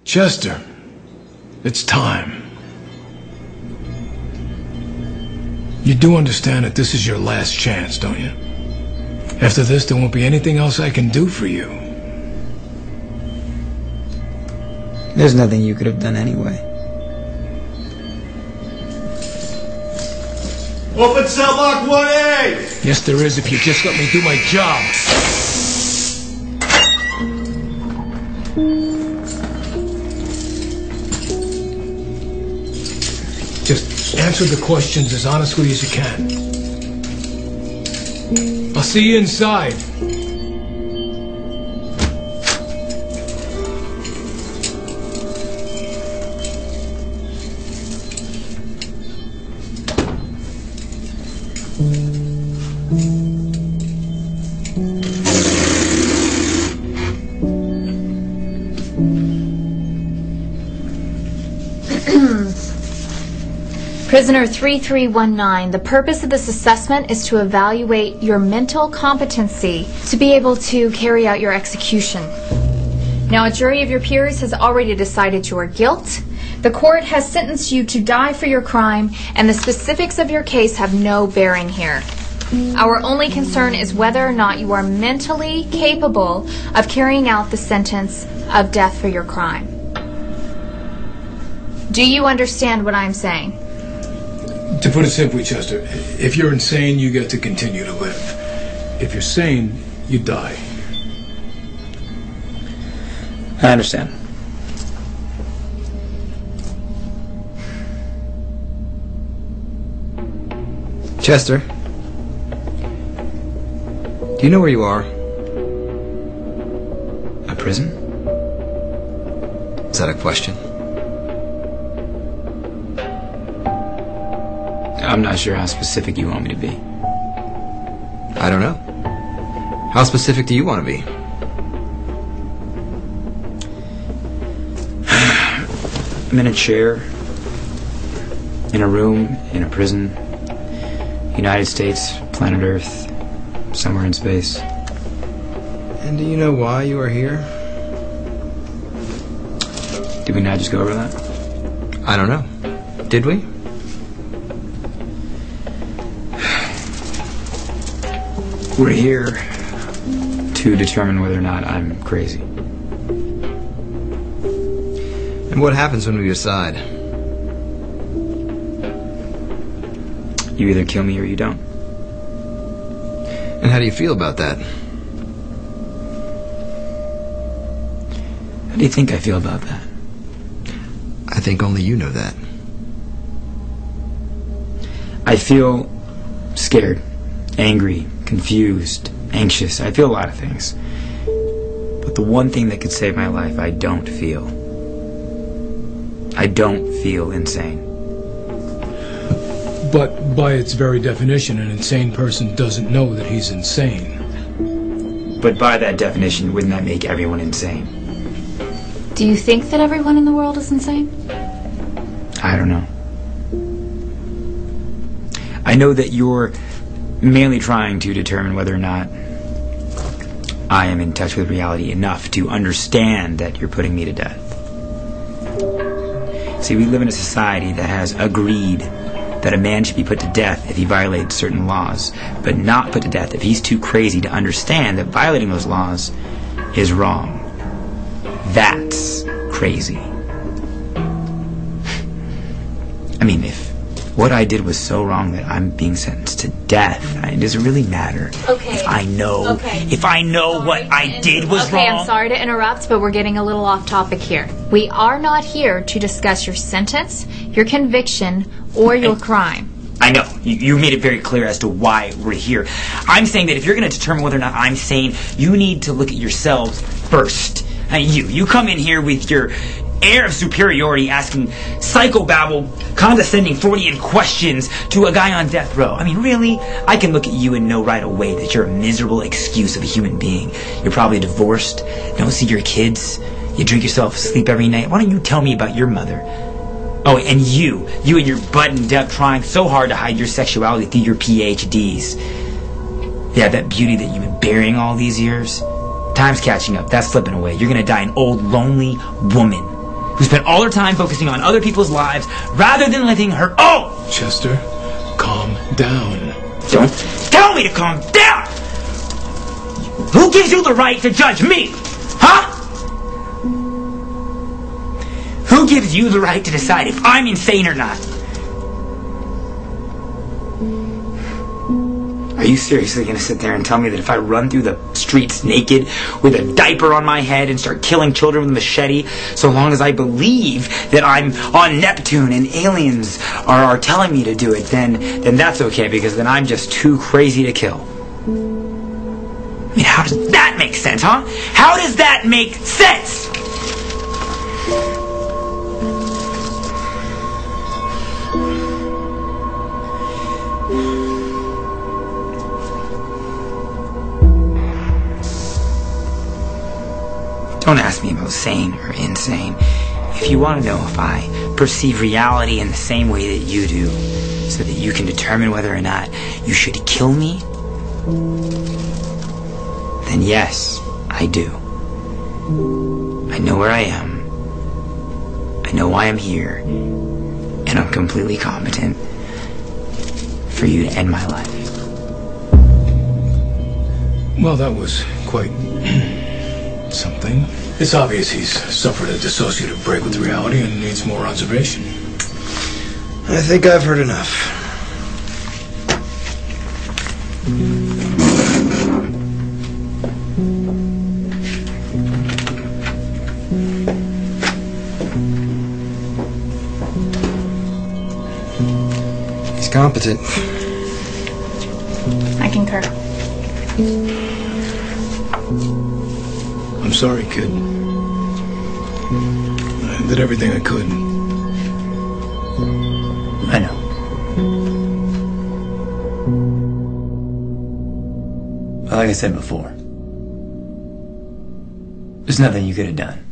Chester, it's time. You do understand that this is your last chance, don't you? After this, there won't be anything else I can do for you. There's nothing you could have done anyway. Open cell block 1A! Yes, there is, if you just let me do my job. Just answer the questions as honestly as you can. I'll see you inside. Prisoner 3319, the purpose of this assessment is to evaluate your mental competency to be able to carry out your execution. Now, a jury of your peers has already decided your guilt. The court has sentenced you to die for your crime, and the specifics of your case have no bearing here. Our only concern is whether or not you are mentally capable of carrying out the sentence of death for your crime. Do you understand what I'm saying? To put it simply, Chester, if you're insane, you get to continue to live. If you're sane, you die. I understand. Chester, do you know where you are? A prison? Is that a question? I'm not sure how specific you want me to be. I don't know. How specific do you want to be? I'm in a chair, in a room, in a prison, United States, planet Earth, somewhere in space. And do you know why you are here? Did we not just go over that? I don't know. Did we? We're here to determine whether or not I'm crazy. And what happens when we decide? You either kill me or you don't. And how do you feel about that? How do you think I feel about that? I think only you know that. I feel scared, angry, confused, anxious. I feel a lot of things. But the one thing that could save my life, I don't feel. I don't feel insane. But by its very definition, an insane person doesn't know that he's insane. But by that definition, wouldn't that make everyone insane? Do you think that everyone in the world is insane? I don't know. I know that you're merely trying to determine whether or not I am in touch with reality enough to understand that you're putting me to death. See, we live in a society that has agreed that a man should be put to death if he violates certain laws, but not put to death if he's too crazy to understand that violating those laws is wrong. That's crazy. I mean, if what I did was so wrong that I'm being sentenced to death, does it really matter? Okay. If I know, if I know what I did was wrong. Okay, I'm sorry to interrupt, but we're getting a little off topic here. We are not here to discuss your sentence, your conviction, or your crime. I know. You made it very clear as to why we're here. I'm saying that if you're going to determine whether or not I'm sane, you need to look at yourselves first. You come in here with your air of superiority asking psychobabble, condescending Freudian questions to a guy on death row. I mean, really? I can look at you and know right away that you're a miserable excuse of a human being. You're probably divorced, don't see your kids, you drink yourself to sleep every night. Why don't you tell me about your mother? Oh, and you and your buttoned up trying so hard to hide your sexuality through your PhDs. Yeah, that beauty that you've been burying all these years. Time's catching up. That's slipping away. You're going to die an old, lonely woman. who spent all her time focusing on other people's lives rather than living her own. Chester, calm down. Don't tell me to calm down! Who gives you the right to judge me? Huh? Who gives you the right to decide if I'm insane or not? Are you seriously going to sit there and tell me that if I run through the streets naked with a diaper on my head and start killing children with a machete, so long as I believe that I'm on Neptune and aliens are telling me to do it, then that's okay, because then I'm just too crazy to kill? I mean, how does that make sense, huh? How does that make sense? Don't ask me about sane or insane. If you want to know if I perceive reality in the same way that you do, so that you can determine whether or not you should kill me, then yes, I do. I know where I am. I know why I'm here. And I'm completely competent for you to end my life. Well, that was quite something. It's obvious he's suffered a dissociative break with reality and needs more observation. I think I've heard enough. He's competent. I concur. I'm sorry, kid. I did everything I could. I know. Like I said before, there's nothing you could have done.